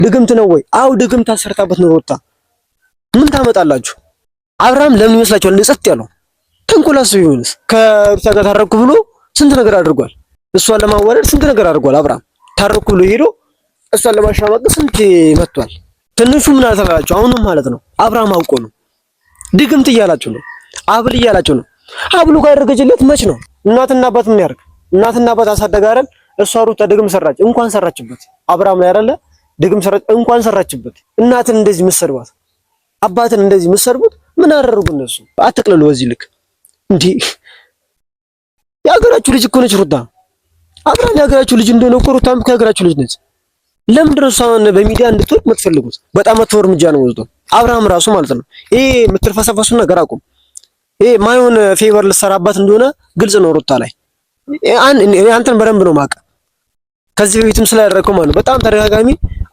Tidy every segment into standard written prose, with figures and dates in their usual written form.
ድግምት ነው ወይ? አው ድግምት አሰርታበት ነው ሩታ። ምን ታመጣላችሁ? አብርሃም ለምን ይመስላችኋል እንደ ጸጥ ያለው? ተንኮላስ ቢሆንስ ከሩታ ጋር ታረኩ ብሎ ስንት ነገር አድርጓል። እሷን ለማዋለድ ስንት ነገር አድርጓል። አብርሃም ታረኩ ብሎ ሄዶ እሷን ለማሻማቅ ስንት መጥቷል። ትንሹ ምን አተላላችሁ? አሁንም ማለት ነው አብርሃም አውቆ ነው ድግምት እያላችሁ ነው፣ አብል እያላችሁ ነው። አብሉ ጋር ያደረገችለት መች ነው? እናትና አባት ምን ያርግ? እናትና አባት አሳደገ አይደል? እሷ ሩታ ድግም ሰራች፣ እንኳን ሰራችበት። አብርሃም ላይ አይደለ ድግም ሰራች፣ እንኳን ሰራችበት። እናትን እንደዚህ መስርባት፣ አባትን እንደዚህ መስርቡት ምን አደረጉ እነሱ? አትቅለሉ በዚህ ልክ እንዴ! የሀገራችሁ ልጅ እኮ ነች ሩታ። አብርሃም የሀገራችሁ ልጅ እንደሆነ እኮ ሩታም ከሀገራችሁ ልጅ ነች። ለምንድን ነው እሷን በሚዲያ እንድትወጥ የምትፈልጉት? በጣም መጥፎ እርምጃ ነው ወስዶ አብርሃም ራሱ ማለት ነው። ይሄ የምትልፈሰፈሱ ነገር አቁም። ይሄ ማይሆን ፌቨር ልትሰራባት እንደሆነ ግልጽ ነው ሩታ ላይ። አንተን በደንብ ነው ማቀ ከዚህ በፊትም ስላደረከው ማለት ነው በጣም ተደጋጋሚ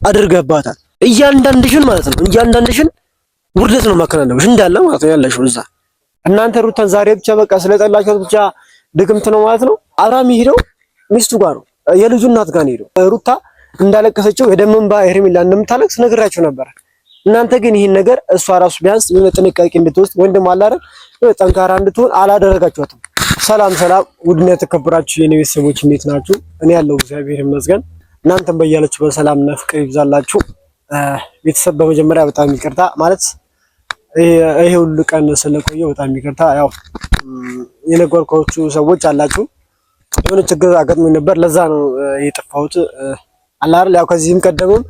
አድርገባታል። እያንዳንድሽን ማለት ነው እያንዳንድሽን ውርደት ነው ማከናነብሽ እንዳለ ማለት ነው ያለሽው እዛ። እናንተ ሩታን ዛሬ ብቻ በቃ ስለጠላችኋት ብቻ ድግምት ነው ማለት ነው። አብርሃም ሄደው ሚስቱ ጋር ነው የልጁ እናት ጋር ሄደው ሩታ እንዳለቀሰችው የደም እንባ ሄርሜላ እንደምታለቅስ ነግራችሁ ነበር። እናንተ ግን ይሄን ነገር እሷ ራሱ ቢያንስ ጥንቃቄ እንድትወስድ ወንድም አላረን ጠንካራ እንድትሆን አላደረጋችኋትም። ሰላም ሰላም፣ ውድና የተከበራችሁ የኔ ቤተሰቦች እንዴት ናችሁ? እኔ ያለው እግዚአብሔር ይመስገን። እናንተም በያላችሁ በሰላምና ፍቅር ይብዛላችሁ። ቤተሰብ በመጀመሪያ በጣም ይቅርታ ማለት ይሄ ሁሉ ቀን ስለቆየ በጣም ይቅርታ። ያው የነገርኳችሁ ሰዎች አላችሁ የሆነ ችግር አጋጥሞኝ ነበር፣ ለዛ ነው የጠፋሁት። አላር ያው ከዚህም ቀደምም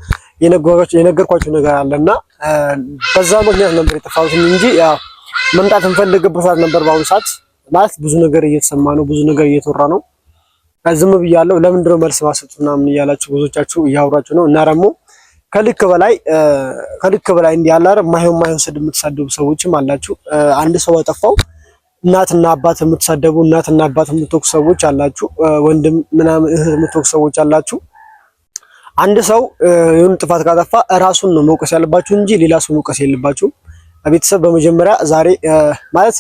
የነገርኳችሁ ነገር አለና በዛ ምክንያት ነበር የጠፋሁት እንጂ ያው መምጣት እንፈልግበት ነበር። በአሁኑ ሰዓት ማለት ብዙ ነገር እየተሰማ ነው፣ ብዙ ነገር እየተወራ ነው። ዝም ብያለሁ። ለምንድን ነው መልስ ማሰጡት ምናምን እያላችሁ ብዙዎቻችሁ እያወራችሁ ነው። እና ደግሞ ከልክ በላይ እንዲህ ያለ አይደል ማይሆን ስድብ የምትሳደቡ ሰዎችም አላችሁ። አንድ ሰው አጠፋው እናትና አባት የምትሳደቡ እናትና አባት የምትወቅሱ ሰዎች አላችሁ። ወንድም ምናምን እህት የምትወቅሱ ሰዎች አላችሁ። አንድ ሰው የሆነ ጥፋት ካጠፋ ራሱን ነው መውቀስ ያለባችሁ እንጂ ሌላ ሰው መውቀስ የለባችሁም። ቤተሰብ በመጀመሪያ ዛሬ ማለት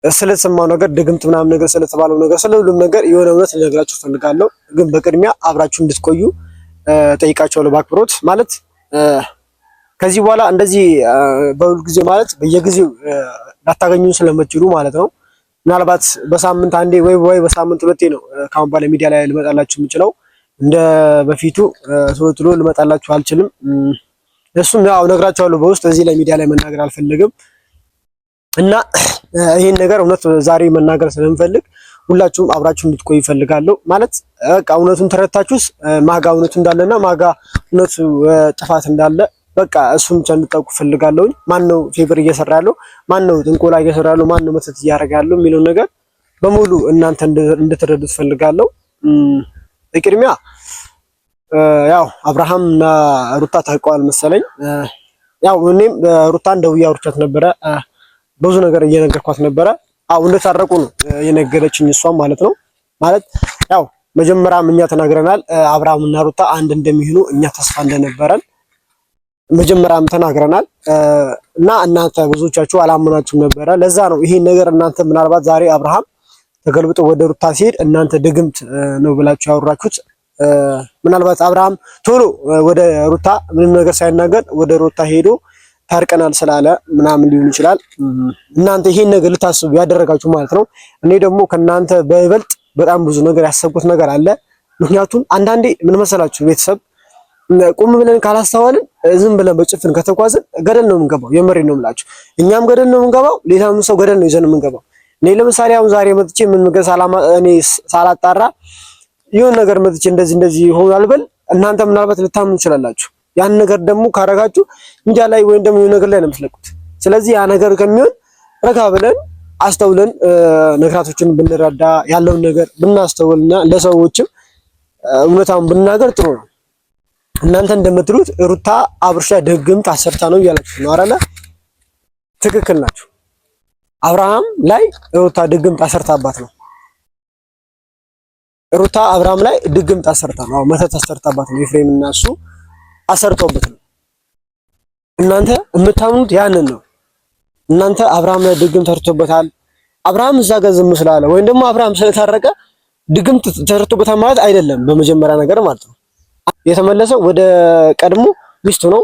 ስለተሰማው ነገር ድግምት ምናምን ነገር ስለተባለው ነገር ስለሁሉም ነገር የሆነ እውነት ልነግራችሁ ፈልጋለሁ። ግን በቅድሚያ አብራችሁ እንድትቆዩ ጠይቃችኋለሁ በአክብሮት። ማለት ከዚህ በኋላ እንደዚህ በሁሉ ጊዜ ማለት በየጊዜው ላታገኙ ስለምትችሉ ማለት ነው። ምናልባት በሳምንት አንዴ ወይ በሳምንት ሁለቴ ነው ካሁን በኋላ ሚዲያ ላይ ልመጣላችሁ የምችለው። እንደ በፊቱ ቶሎ ልመጣላችሁ አልችልም። እሱም ያው ነግራችኋለሁ በውስጥ እዚህ ላይ ሚዲያ ላይ መናገር አልፈልግም። እና ይሄን ነገር እውነት ዛሬ መናገር ስለምፈልግ ሁላችሁም አብራችሁ እንድትቆዩ ይፈልጋለሁ። ማለት በቃ እውነቱን ተረታችሁስ ማጋ እውነቱ እንዳለና ማጋ እውነቱ ጥፋት እንዳለ በቃ እሱን ብቻ እንድታውቁ ፈልጋለሁ። ማን ነው ፌቨር እየሰራ ያለው፣ ማን ነው ጥንቆላ እየሰራ ያለው፣ ማን ነው መተት እያደረገ ያለው የሚለው ነገር በሙሉ እናንተ እንድትረዱት ፈልጋለሁ። በቅድሚያ ያው አብርሃም እና ሩታ ታውቀዋል መሰለኝ። ያው እኔም ሩታን ደውዬ አውርቻት ነበረ፣ ብዙ ነገር እየነገርኳት ነበረ። እንደታረቁ ነው የነገረችኝ እሷም ማለት ነው። ማለት ያው መጀመሪያም እኛ ተናግረናል አብርሃም እና ሩታ አንድ እንደሚሆኑ እኛ ተስፋ እንደነበረን መጀመሪያም ተናግረናል። እና እናንተ ብዙዎቻችሁ አላመናችሁም ነበረ። ለዛ ነው ይሄን ነገር እናንተ ምናልባት ዛሬ አብርሃም ተገልብጦ ወደ ሩታ ሲሄድ እናንተ ድግምት ነው ብላችሁ ያወራችሁት። ምናልባት አብርሃም ቶሎ ወደ ሩታ ምንም ነገር ሳይናገር ወደ ሩታ ሄዶ ታርቀናል ስላለ ምናምን ሊሆን ይችላል። እናንተ ይሄን ነገር ልታስቡ ያደረጋችሁ ማለት ነው። እኔ ደግሞ ከናንተ በይበልጥ በጣም ብዙ ነገር ያሰብኩት ነገር አለ። ምክንያቱም አንዳንዴ ምን መሰላችሁ ቤተሰብ ቁም ብለን ካላስተዋልን ዝም ብለን በጭፍን ከተጓዝን ገደል ነው የምንገባው። የመሬት ነው የምላችሁ። እኛም ገደል ነው የምንገባው፣ ሌላም ሰው ገደል ነው ይዘን የምንገባው። እኔ ለምሳሌ አሁን ዛሬ መጥቼ ምን ነገር እኔ ሳላጣራ ይሁን ነገር መጥቼ እንደዚህ ሆኗል ብል እናንተ ምናልባት ልታምኑ ትችላላችሁ። ያን ነገር ደግሞ ካረጋችሁ እንጃ ላይ ወይም ደግሞ የሆነ ነገር ላይ ነው የምትለቁት። ስለዚህ ያ ነገር ከሚሆን ረጋ ብለን አስተውለን ነገራቶችን ብንረዳ ያለውን ነገር ብናስተውልና ለሰዎችም እውነታውን ብናገር ጥሩ ነው። እናንተ እንደምትሉት ሩታ አብርሻ ድግምት አሰርታ ነው እያላችሁ ነው አይደለ? ትክክል ናችሁ። አብርሃም ላይ ሩታ ድግምት አሰርታባት ነው። ሩታ አብርሃም ላይ ድግምት አሰርታ ነው፣ መተት አሰርታባት ነው። ኤፍሬም እና እሱ አሰርቶበት ነው። እናንተ የምታምኑት ያንን ነው። እናንተ አብርሃም ላይ ድግምት ተሰርቶበታል። አብርሃም እዛ ጋር ዝም ስላለ ወይም ደግሞ አብርሃም ስለታረቀ ድግምት ተሰርቶበታል ማለት አይደለም። በመጀመሪያ ነገር ማለት ነው የተመለሰው ወደ ቀድሞ ሚስቱ ነው፣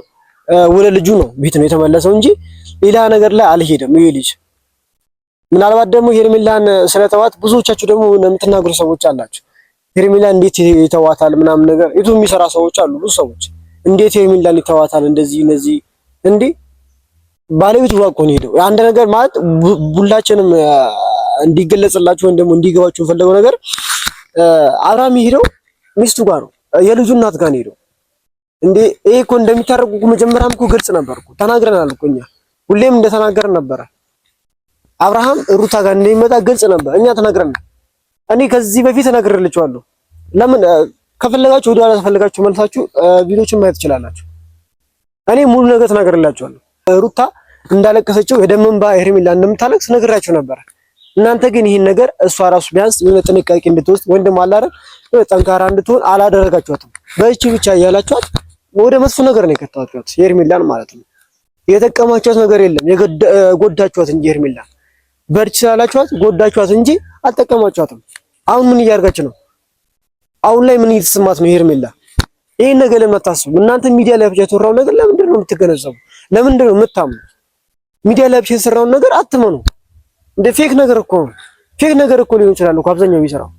ወደ ልጁ ነው ቤት ነው የተመለሰው እንጂ ሌላ ነገር ላይ አልሄደም። ይሄ ልጅ ምናልባት ደግሞ ሄርሜላን ስለተዋት ብዙዎቻችሁ ደግሞ የምትናገሩ ሰዎች አላችሁ። ሄርሜላ እንዴት ይተዋታል ምናምን ነገር ዩቲዩብ የሚሰራ ሰዎች አሉ። ብዙ ሰዎች እንዴት ሄርሜላን ይተዋታል እንደዚህ እነዚህ እንዴ ባለቤቱ ጋር እኮ ነው ሄደው አንድ ነገር ማለት ሁላችንም እንዲገለጽላችሁ ወይም ደግሞ እንዲገባችሁ የፈለገው ነገር አብርሃም ሄደው ሚስቱ ጋር ነው የልጁ እናት ጋር ነው ሄደው እንዴ ይሄ እኮ እንደሚታረቁ መጀመሪያም እኮ ግልጽ ነበርኩ ተናግረናል እኮ እኛ ሁሌም እንደተናገርን ነበረ። አብርሃም ሩታ ጋር እንደሚመጣ ግልጽ ነበር፣ እኛ ተናግረናል። እኔ ከዚህ በፊት ተናግሬላችኋለሁ። ለምን ከፈለጋችሁ ወዲያ ተፈልጋችሁ መልሳችሁ ቪዲዮችን ማየት ትችላላችሁ። እኔ ሙሉ ነገር ተናግሬላችኋለሁ። ሩታ እንዳለቀሰችው የደም እንባ ሄርሜላ እንደምታለቅስ ነግራችሁ ነበር። እናንተ ግን ይሄን ነገር እሷ ራሱ ቢያንስ የሆነ ጥንቃቄ እንድትወስድ ወይም ደግሞ አላረን ጠንካራ እንድትሆን አላደረጋችኋትም። በእቺ ብቻ እያላችኋት ወደ መጥፎ ነገር ነው የከታችኋት ሄርሜላን ማለት ነው። የጠቀማችኋት ነገር የለም፣ ጎዳችኋት እንጂ ሄርሜላን በርቺ ስላላችኋት ጎዳችኋት እንጂ አልጠቀማችኋትም። አሁን ምን እያደረጋች ነው? አሁን ላይ ምን እየተሰማት ነው ሄርሜላ? ይሄን ነገር ለምን አታስቡ? እናንተ ሚዲያ ላይ ብቻ የተወራው ነገር ለምንድን ነው የምትገነዘቡ? ለምንድን ነው የምታምኑ? ሚዲያ ላይ ብቻ የተሰራውን ነገር አትመኑ። እንደ ፌክ ነገር እኮ ነው። ፌክ ነገር እኮ ሊሆን ይችላል እኮ አብዛኛው የሚሰራው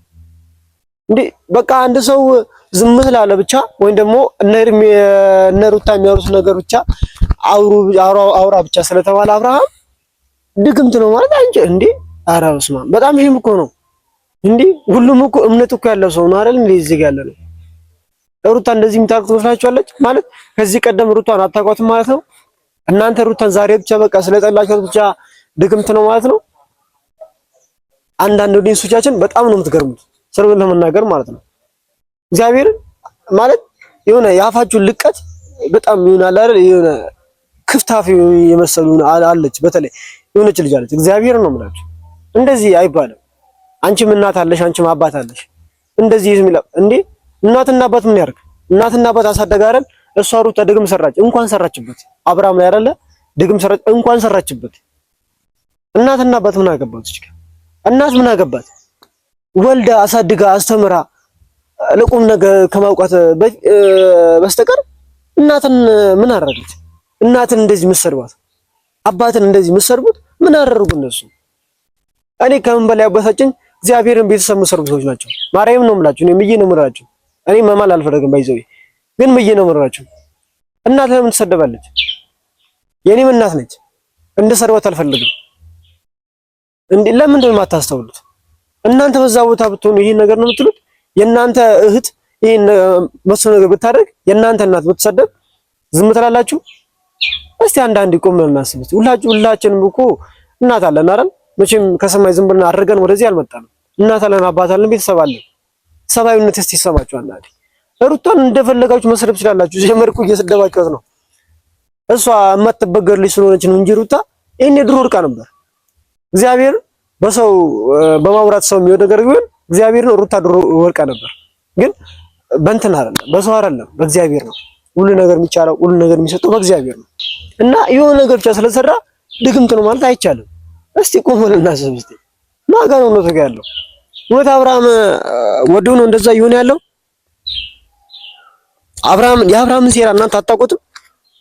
እንዴ። በቃ አንድ ሰው ዝም ስላለ ብቻ ወይም ደግሞ እነ ሩታ የሚያወሩት ነገር ብቻ አውራ ብቻ ስለተባለ አብርሃም ድግምት ነው ማለት አንቺ እንዴ? ኧረ በስመ አብ በጣም ይሄም እኮ ነው እንዴ። ሁሉም እኮ እምነት እኮ ያለው ሰው ነው አይደል? እንዴ እዚህ ጋር ያለ ነው። ሩታ እንደዚህ የምታውቁት መስላችኋለች ማለት ከዚህ ቀደም ሩታን አታውቋትም ማለት ነው። እናንተ ሩታን ዛሬ ብቻ በቃ ስለጠላችኋት ብቻ ድግምት ነው ማለት ነው። አንዳንድ ኦዲየንሶቻችን በጣም ነው የምትገርሙት ስለምን ለመናገር ማለት ነው። እግዚአብሔር ማለት የሆነ የአፋችሁን ልቀት በጣም ይሆናል አይደል? የሆነ ክፍታፍ የመሰሉ አለች። በተለይ የሆነች ልጅ አለች። እግዚአብሔር ነው የምላችሁ እንደዚህ አይባልም። አንቺም እናት አለሽ፣ አንቺም አባት አለሽ። እንደዚህ የሚለው እንዴ እናትና አባት ምን ያርግ? እናትና አባት አሳደገ አይደል? እሷ ሩታ ድግም ሰራች፣ እንኳን ሰራችበት። አብርሃም ላይ አይደለ ድግም ሰራች፣ እንኳን ሰራችበት። እናትና አባት ምን አገባት? እዚህ እናት ምን አገባት? ወልዳ አሳድጋ አስተምራ ለቁም ነገር ከማውቃት በስተቀር እናትን ምን አደረገች? እናትን እንደዚህ መሰርባት፣ አባትን እንደዚህ መሰርቡት ምን አደረጉ እነሱ? እኔ ከምን በላይ አባታችን እግዚአብሔርን ቤተሰብ መሰርቡ ሰዎች ናቸው። ማርያም ነው የምላችሁ። እኔ ምዬ ነው የምራችሁ። እኔ መማል አልፈለግም ባይዘው ግን ምዬ ነው የምራችሁ። እናት ለምን ትሰደባለች? የኔም እናት ነች። እንደ ሰርባት አልፈልግም። እንዴ ለምንድን ነው የማታስተውሉት? እናንተ በዛ ቦታ ብትሆኑ ይሄን ነገር ነው የምትሉት? የእናንተ እህት ይሄን መጥፎ ነገር ብታደርግ የእናንተ እናት ብትሰደብ ዝም ትላላችሁ? እስቲ አንዳንድ ቆም ብለን እናስብ። ሁላችንም እኮ እናት አለን አይደል? መቼም ከሰማይ ዝም ብለን አድርገን ወደዚህ አልመጣንም። እናት አለን፣ አባት አለን፣ ቤተሰብ አለን። ሰብአዊነት እስቲ ይሰማችኋል አይደል? ሩታን እንደፈለጋችሁ መስደብ ትችላላችሁ። ጀመርኩ እየሰደባችኋት ነው። እሷ የማትበገር ልጅ ስለሆነች ነው እንጂ ሩታ ይሄኔ ድሮ ወድቃ ነበር። እግዚአብሔር በሰው በማውራት ሰው የሚወድ ነገር ቢሆን እግዚአብሔር ነው። ሩታ ድሮ ወድቃ ነበር፣ ግን በእንትን አይደለም፣ በሰው አይደለም፣ በእግዚአብሔር ነው። ሁሉ ነገር የሚቻለው ሁሉ ነገር የሚሰጠው በእግዚአብሔር ነው። እና የሆነ ነገር ብቻ ስለሰራ ድግምት ነው ማለት አይቻልም። እስቲ ቆም ብለን እናስብ። እስቲ ማጋ ነው ነው ያለው ወደ አብርሃም ወዶ ነው እንደዛ ይሆን ያለው? የአብርሃምን ሴራ እናንተ አታውቁትም?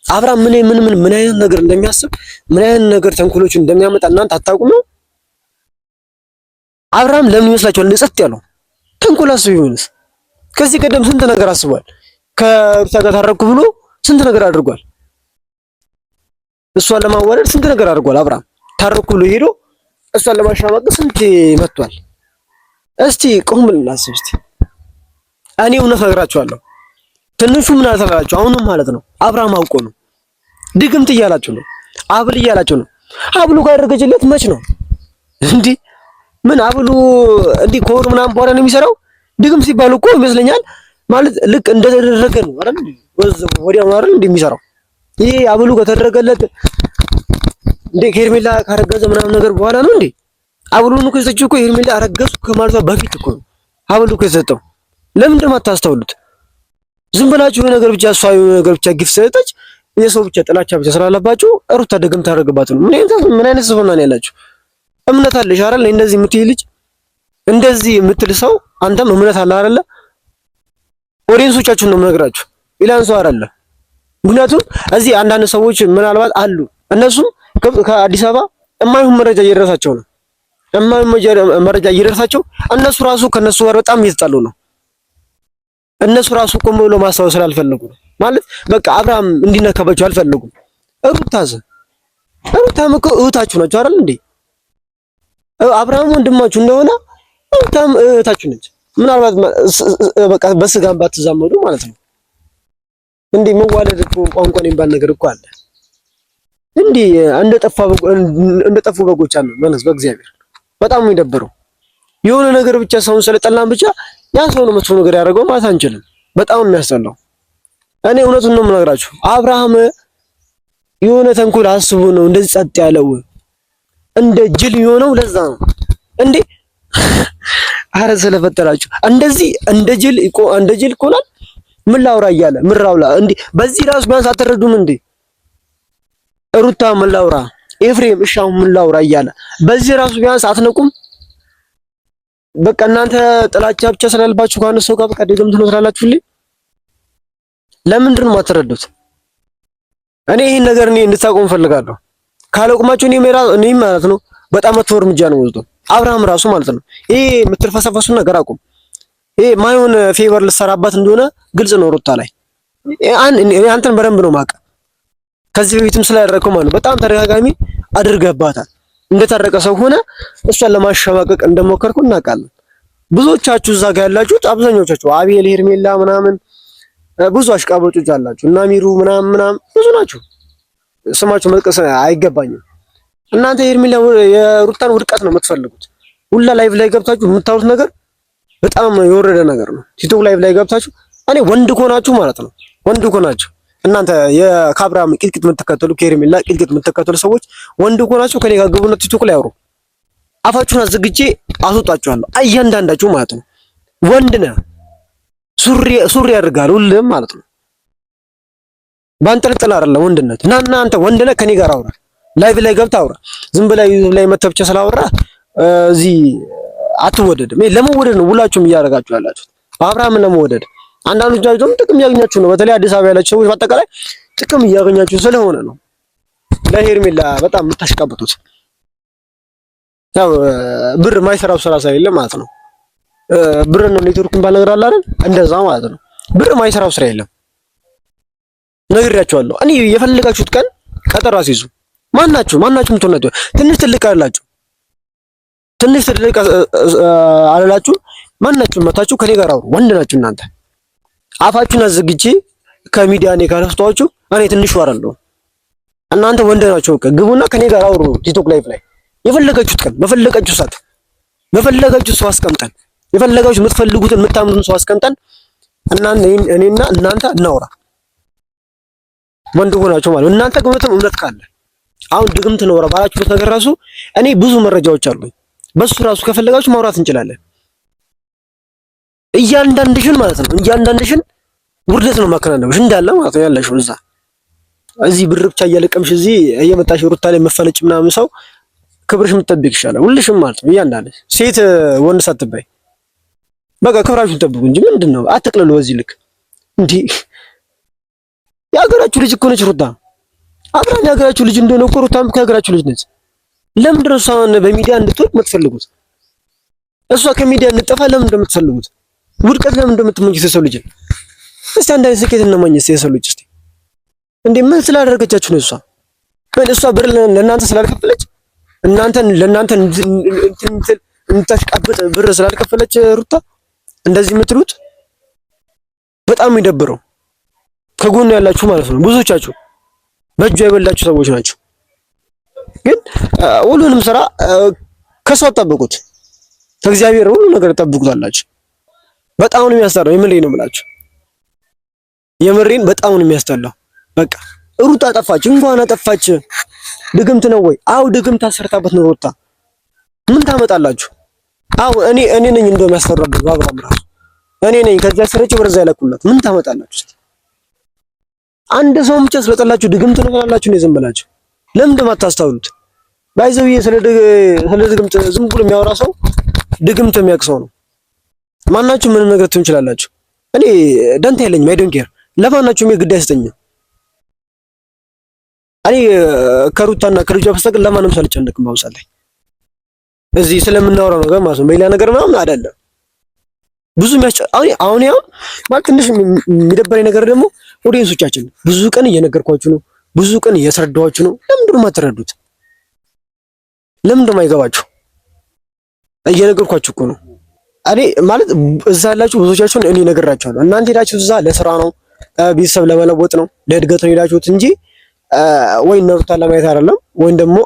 አብርሃም ምን አይነት ነገር እንደሚያስብ ምን አይነት ነገር ተንኮሎች እንደሚያመጣ እናንተ አታውቁም ነው? አብርሃም ለምን ይመስላችኋል ንጸጥ ያለው? ተንኮል አስቡ ይሆንስ? ከዚህ ቀደም ስንት ነገር አስቧል። ከሩታ ጋር ታረኩ ብሎ ስንት ነገር አድርጓል። እሷን ለማዋረድ ስንት ነገር አድርጓል። አብርሃም ታረኩ ብሎ ሄዶ እሷን ለማሸማቀቅ ስንት መጥቷል። እስቲ ቆም ብለን እናስብ። እስቲ እኔ እውነት እነግራችኋለሁ። ትንሹ ምን አልተላላችሁ አሁንም ማለት ነው። አብርሃም አውቆ ነው ድግምት እያላችሁ ነው፣ አብል እያላችሁ ነው። አብሉ ጋር ያደረገችለት መች ነው እንዴ? ምን አብሉ እንዲህ ከወር ምናምን በኋላ ነው የሚሰራው። ድግም ሲባል እኮ ይመስለኛል ማለት ልክ እንደተደረገ ነው አይደል? ወዲያው ነው አይደል እንደሚሰራው። ይሄ አብሉ ከተደረገለት እንዴ ሄርሜላ ካረገዘ ምናምን ነገር በኋላ ነው እንዴ? አብሉን እኮ የሰጠችው እኮ ሄርሜላ አረገዝኩ ከማለቷ በፊት እኮ ነው አብሉ እኮ የሰጠው። ለምን እንደማታስተውሉት ዝም ብላችሁ የሆነ ነገር ብቻ እሷ የሆነ ነገር ብቻ ግፍ ሰጠች። የሰው ብቻ ጥላቻ ብቻ ስላላባችሁ ሩታ ደግም ታደርግባት ነው። ምን አይነት ሰው ነው ያላችሁ? እምነት አለሽ አይደል? እንደዚህ የምትይ ልጅ እንደዚህ የምትል ሰው አንተም እምነት አለ አይደለ? ኦዲየንሶቻችሁን ነው የምነግራችሁ፣ ሌላን ሰው አይደለም። ምክንያቱም እዚህ አንዳንድ ሰዎች ምናልባት አሉ እነሱም ከአዲስ አበባ የማይሆን መረጃ እየደረሳቸው ነው። የማይሆን መረጃ እየደረሳቸው እነሱ ራሱ ከነሱ ጋር በጣም እየተጣሉ ነው። እነሱ ራሱ ቆም ብሎ ማስታወስ ስላልፈለጉ ነው ማለት በቃ አብርሃም እንዲነካባቸው አልፈለጉም። ሩታም እኮ እህታችሁ ናቸው አይደል እንዴ? አብርሃም ወንድማችሁ እንደሆነ ሩታም እህታችሁ ነች። ምናልባት በቃ በስጋም ባትዛመዱ ማለት ነው። እንዴ መዋለድ እኮ ቋንቋ ነው የሚባል ነገር እኮ አለ። እንዴ እንደጠፉ በጎች አሉ ማለት በእግዚአብሔር በጣም ነው የደበረው። የሆነ ነገር ብቻ ሰውን ስለጠላን ብቻ ያ ሰው ነው መጥፎ ነገር ያደረገው ማለት አንችልም። በጣም የሚያስጠላው እኔ እውነቱን ነው የምነግራችሁ። አብርሃም የሆነ ተንኮል አስቦ ነው እንደዚህ ጸጥ ያለው እንደ ጅል የሆነው ለዛ ነው እንዴ። አረ ስለፈጠራችሁ እንደዚህ እንደ ጅል ይቆናል። ምን ላውራ እያለ ምራውላ እንዴ። በዚህ ራሱ ቢያንስ አትረዱም እንዴ? ሩታ ምን ላውራ፣ ኤፍሬም እሻው ምን ላውራ እያለ በዚህ ራሱ ቢያንስ አትነቁም? በቃ እናንተ ጥላቻ ብቻ ስላልባችሁ ከአንድ ሰው ጋር በቃ ደግም ትኖራላችሁልኝ። ለምንድን ነው የማትረዱት? እኔ ይሄን ነገር እንድታቆም ፈልጋለሁ። ካላቆማችሁ እኔ ማለት ነው በጣም መጥፎ እርምጃ ነው ወስዶ አብርሃም ራሱ ማለት ነው። ይሄ የምትልፈሰፈሱን ነገር አቁም። ይሄ ማይሆን ፌቨር ልትሰራባት እንደሆነ ግልጽ ነው ሩታ ላይ። አንተን በደንብ ነው ማቀ ከዚህ በፊትም ስላደረከው ማለት በጣም ተደጋጋሚ አድርገባታል። እንደታረቀ ሰው ሆነ እሷን ለማሸማቀቅ እንደሞከርኩ እናውቃለን። ብዙዎቻችሁ እዛ ጋር ያላችሁት አብዛኞቻችሁ አቤል ሄርሜላ ምናምን ብዙ አሽቃባጮች አላችሁ እና ሚሩ ምናምን ብዙ ናችሁ። ስማችሁ መጥቀስ አይገባኝም። እናንተ ሄርሜላ የሩታን ውድቀት ነው የምትፈልጉት። ሁላ ላይቭ ላይ ገብታችሁ የምታወሩት ነገር በጣም የወረደ ነገር ነው። ቲክቶክ ላይቭ ላይ ገብታችሁ እኔ ወንድ ከሆናችሁ ማለት ነው ወንድ ከሆናችሁ እናንተ የካብራም ቅጥቅጥ የምትከተሉ ከሄርሜላ ቅጥቅጥ የምትከተሉ ሰዎች ወንድ ከሆናችሁ ከኔ ጋር ግቡና ቲክቶክ ላይ አውሩ። አፋችሁን አዘግቼ አስወጣችኋለሁ እያንዳንዳችሁ ማለት ነው። ወንድ ነህ ሱሪ ያደርጋል ሁሉም ማለት ነው። ባንጠልጥል አይደለም ወንድነት እና እናንተ ወንድ ነህ ከኔ ጋር አውራ። ላይቭ ላይ ገብታ አውራ። ዝም ብላ ዩቲዩብ ላይ መተህ ብቻ ስላወራ እዚህ አትወደድም። ለመወደድ ነው ሁላችሁም እያደረጋችሁ ያላችሁት አብርሃምን ለመወደድ። አንዳንዶቻችሁ ደግሞ ጥቅም እያገኛችሁ ነው። በተለይ አዲስ አበባ ያላችሁ ሰዎች በአጠቃላይ ጥቅም እያገኛችሁ ስለሆነ ነው ለሄርሜላ በጣም የምታሽቃብጡት። ያው ብር ማይሰራው ስራ ሳይለ ማለት ነው። ብር ነው ኔትወርክ ባል ነገር አለ አይደል? እንደዛ ማለት ነው። ብር ማይሰራው ስራ የለም። ነግሬያችኋለሁ። እኔ የፈለጋችሁት ቀን ቀጠሮ አስይዙ። ማናችሁ ምትሆናችሁ ትንሽ ትልቅ አላችሁ ትንሽ ትልቅ አላላችሁ ማናችሁ መታችሁ ከኔ ጋር አውሩ። ወንድ ናችሁ እናንተ። አፋችሁን አዘግቼ ከሚዲያ እኔ ካለፍቷችሁ እኔ ትንሽ ወራለሁ። እናንተ ወንድ ናችሁ። ግቡና ከኔ ጋር አውሩ ቲክቶክ ላይቭ ላይ የፈለጋችሁት ቀን በፈለጋችሁ ሰዓት በፈለጋችሁ ሰው አስቀምጠን የፈለጋችሁ የምትፈልጉትን የምታምኑትን ሰው አስቀምጠን እኔና እናንተ እናውራ። ወንድ ሆናችሁ ማለት እናንተ ግምትም እምነት ካለ አሁን ድግምት ነው ባላችሁት ነገር ራሱ እኔ ብዙ መረጃዎች አሉኝ። በሱ ራሱ ከፈለጋችሁ ማውራት እንችላለን። እያንዳንድሽን ማለት ነው እያንዳንድሽን ውርደት ነው ማከናነብሽ እንዳለ ማለት ነው ያለሽው እዚህ ብር ብቻ እያለቀምሽ እዚህ እየመጣሽ ሩታ ላይ መፈለጭ ምናምን ሰው ክብርሽ የምትጠብቅ ይሻላል። ሁልሽም ማለት ነው እያንዳንድሽ ሴት ወንድ ሳትባይ በቃ ክብራችሁን ጠብቁ እንጂ ምንድነው አትቅለሉ በዚህ ልክ እንዴ። የሀገራችሁ ልጅ እኮ ነች ሩታ። አብራን የሀገራችሁ ልጅ እንደሆነ እኮ ሩታም ከሀገራችሁ ልጅ ነች። ለምንድን ነው እሷን በሚዲያ እንድትወድ የምትፈልጉት? እሷ ከሚዲያ እንድትጠፋ ለምን እንደምትፈልጉት? ውድቀት ለምን እንደምትመኙት የሰው ልጅ እስቲ አንድ አይነት ስኬት እንመኝስ የሰው ልጅ እስቲ እንዴ ምን ስላደረገቻችሁ ነው? እሷ ብር ለእናንተ ስላልከፈለች ለእናንተ እንታሽቃብጥ ብር ስላልከፈለች ሩታ እንደዚህ የምትሉት በጣም የሚደብረው ከጎኑ ያላችሁ ማለት ነው። ብዙዎቻችሁ በእጇ የበላችሁ ሰዎች ናቸው። ግን ሁሉንም ስራ ከሰው ጠብቁት፣ ከእግዚአብሔር ሁሉ ነገር ጠብቁታላችሁ። በጣም ነው የሚያስጠላው። የምሬን ነው የምላችሁ፣ የምሬን በጣም ነው የሚያስጠላው። በቃ ሩታ ጠፋች፣ እንኳን አጠፋች። ድግምት ነው ወይ? አው ድግምት አሰርታበት ነው ሩታ። ምን ታመጣላችሁ? አው እኔ ነኝ እንደውም ያሰራው አብርሃም ራሱ እኔ ነኝ። ከዚያ ሰረጭ ወርዛ ያለቁላት ምን ታመጣላችሁ? አንድ ሰው ብቻ ስለጠላችሁ ድግምት ነው ብላላችሁ ነው ዝም ብላችሁ ለምን እንደማታስተውሉት? ባይዘውዬ ስለ ድግምት ዝም ብሎ የሚያወራ ሰው ድግምት የሚያውቅ ሰው ነው። ማናችሁ ምንም ነገር ትችላላችሁ። እኔ ደንታ የለኝም። አይ ዶንት ኬር ለማናቸውም የግድ አይሰጠኝም። እኔ ከሩታና ከልጇ በስተቀር ለማንም ሰው አልጨነቅም። በአሁኑ ላይ እዚህ ስለምናወራው ነገር ማለት ነው፣ በሌላ ነገር ምናምን አይደለም። ብዙ አሁን ያው ማለት ትንሽ የሚደበረኝ ነገር ደግሞ ኦዲየንሶቻችን ብዙ ቀን እየነገርኳችሁ ነው፣ ብዙ ቀን እያስረዳኋችሁ ነው። ለምንድን ነው የማትረዱት? ለምንድን ነው የማይገባችሁ? እየነገርኳችሁ እኮ ነው። እኔ ማለት እዛ ያላችሁ ብዙዎቻችሁን እኔ እነግራችኋለሁ። እናንተ ሄዳችሁ እዛ ለስራ ነው፣ ቤተሰብ ለመለወጥ ነው፣ ለእድገት ነው ሄዳችሁት እንጂ ወይ እነ ሩታን ለማየት አይደለም፣ ወይም ደግሞ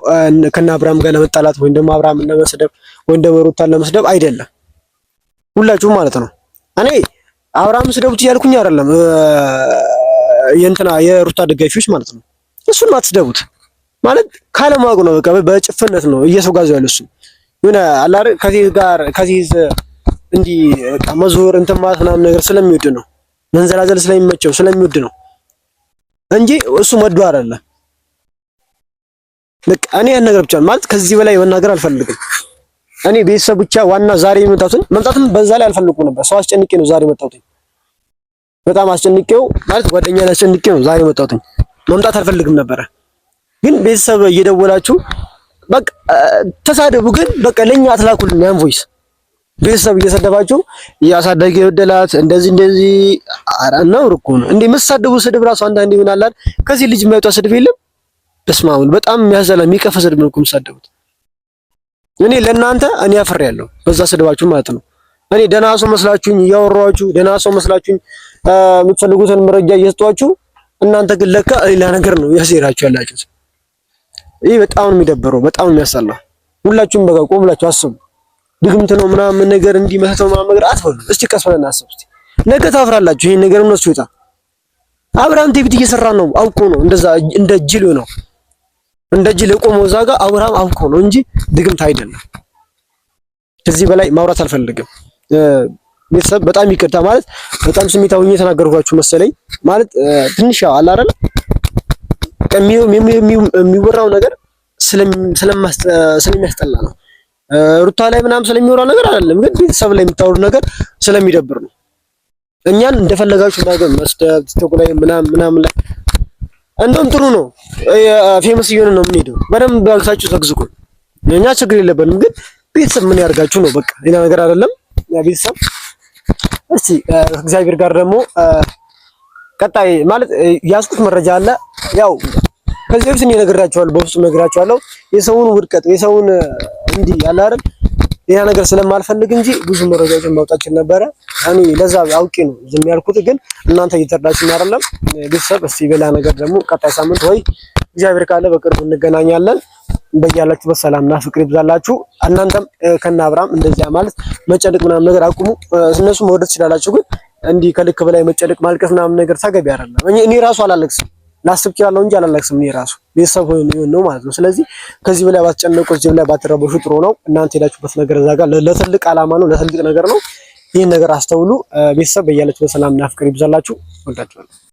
ከነ አብርሃም ጋር ለመጣላት ወይም ደግሞ አብርሃምን ለመስደብ ወይም ደግሞ ሩታን ለመስደብ አይደለም። ሁላችሁም ማለት ነው። እኔ አብርሃም ስደቡት እያልኩኝ አይደለም፣ የእንትና የሩታ ደጋፊዎች ማለት ነው። እሱን አትስደቡት ማለት ካለማወቅ ነው። በቃ በጭፍነት ነው እየተጓዙ ያለው እሱ የሆነ አላር ከዚህ እንዲህ በቃ መዞር እንትን ማለት ምናምን ነገር ስለሚወድ ነው፣ መንዘላዘል ስለሚመቸው ስለሚወድ ነው እንጂ እሱ መዶ አይደለም። በቃ እኔ ያን ነገር ብቻ ማለት ከዚህ በላይ መናገር አልፈልግም። እኔ ቤተሰብ ብቻ ዋና ዛሬ መምጣትም በዛ ላይ አልፈልጉ ነበር። ሰው አስጨንቄ ነው ዛሬ መጣሁት። በጣም አስጨንቄው ማለት ጓደኛዬን አስጨንቄ ነው ዛሬ መጣሁት። መምጣት አልፈልግም ነበረ፣ ግን ቤተሰብ እየደወላችሁ በቃ ተሳደቡ፣ ግን በቃ ለኛ አትላኩልኝ ያን ቮይስ። ቤተሰብ እየሰደባችሁ ያሳደገ ይወደላት እንደዚህ አራናው እኮ ነው እንዴ መሳደቡ። ስድብ ራሱ አንዳንዴ ምን አላል ከዚህ ልጅ የማይወጣ ስድብ የለም። በስማሙን በጣም የሚያዘላ የሚቀፍ ስድብ ነው እኮ የምትሳደቡት። እኔ ለእናንተ እኔ አፍሬያለሁ በዛ ስድባችሁ ማለት ነው። እኔ ደህና ሰው መስላችሁኝ እያወራኋችሁ ደህና ሰው መስላችሁኝ የምትፈልጉትን መረጃ እየሰጧችሁ፣ እናንተ ግን ለካ ሌላ ነገር ነው ያሴራችሁ ያላችሁት። ይህ በጣም ነው የሚደብረው፣ በጣም ነው የሚያሳላው። ሁላችሁም በቃ ቆም ብላችሁ አስቡ። ድግምት ነው ምናምን ነገር እንዲመተው ምናምን ነገር አትበሉ። እስቲ ቀስ ብለን አስቡ። እስቲ ነገ ታፍራላችሁ። ይሄን ነገር እነሱ ይወጣ። አብርሃም ትዕቢት እየሰራ ነው አውቆ ነው እንደዛ እንደ ጅል ነው እንደ ጅል የቆመው እዛ ጋር አብርሃም አውቆ ነው እንጂ ድግምት አይደለም። ከዚህ በላይ ማውራት አልፈልግም። ቤተሰብ በጣም ይቅርታ ማለት በጣም ስሜታዊ ሆኜ የተናገርኳችሁ መሰለኝ። ማለት ትንሽ ያው አለ አይደል የሚወራው ነገር ስለሚያስጠላ ነው። ሩታ ላይ ምናምን ስለሚወራው ነገር አይደለም፣ ግን ቤተሰብ ላይ የምታወሩ ነገር ስለሚደብር ነው። እኛን እንደፈለጋችሁ ነገር መስደብ ቲክቶክ ላይ ምናምን ላይ እንደውም ጥሩ ነው። ፌመስ እየሆነ ነው የምንሄደው። በደንብ ባልታችሁ ዘግዝቁ። እኛ ችግር የለብንም፣ ግን ቤተሰብ ምን ያርጋችሁ ነው በቃ ሌላ ነገር አይደለም። ቤተሰብ እስቲ እግዚአብሔር ጋር ደግሞ ቀጣይ ማለት ያስኩት መረጃ አለ። ያው ከዚህ በፊት እኔ ነግራችኋለሁ፣ በውስጥ ነግራችኋለሁ። የሰውን ውድቀት የሰውን እንዲህ ያለ አይደል ሌላ ነገር ስለማልፈልግ እንጂ ብዙ መረጃዎችን ማውጣት ይችል ነበረ። እኔ ለዛ አውቄ ነው ዝም ያልኩት፣ ግን እናንተ እየተረዳችሁኝ አይደለም። ቤተሰብ እስቲ ሌላ ነገር ደግሞ ቀጣይ ሳምንት ወይ እግዚአብሔር ካለ በቅርቡ እንገናኛለን። በያላችሁበት ሰላምና ፍቅር ይብዛላችሁ። እናንተም ከነ አብርሃም እንደዚያ ማለት መጨነቅ ምናምን ነገር አቁሙ። እነሱ መውደድ ትችላላችሁ፣ ግን እንዲህ ከልክ በላይ መጨነቅ ማልቀስ ምናምን ነገር ተገቢ አይደለም። እኔ ራሱ አላለቅስም፣ ላስብ ይችላል እንጂ አላለቅስም። እኔ ራሱ ቤተሰብ ነው ማለት ነው። ስለዚህ ከዚህ በላይ ባትጨነቁ፣ ከዚህ በላይ ባትረበሹ ጥሩ ነው። እናንተ ሄዳችሁበት ነገር እዛ ጋር ለትልቅ ዓላማ ነው፣ ለትልቅ ነገር ነው። ይህን ነገር አስተውሉ። ቤተሰብ በያላችሁበት ሰላምና ፍቅር ይብዛላችሁ። ወዳችኋለሁ።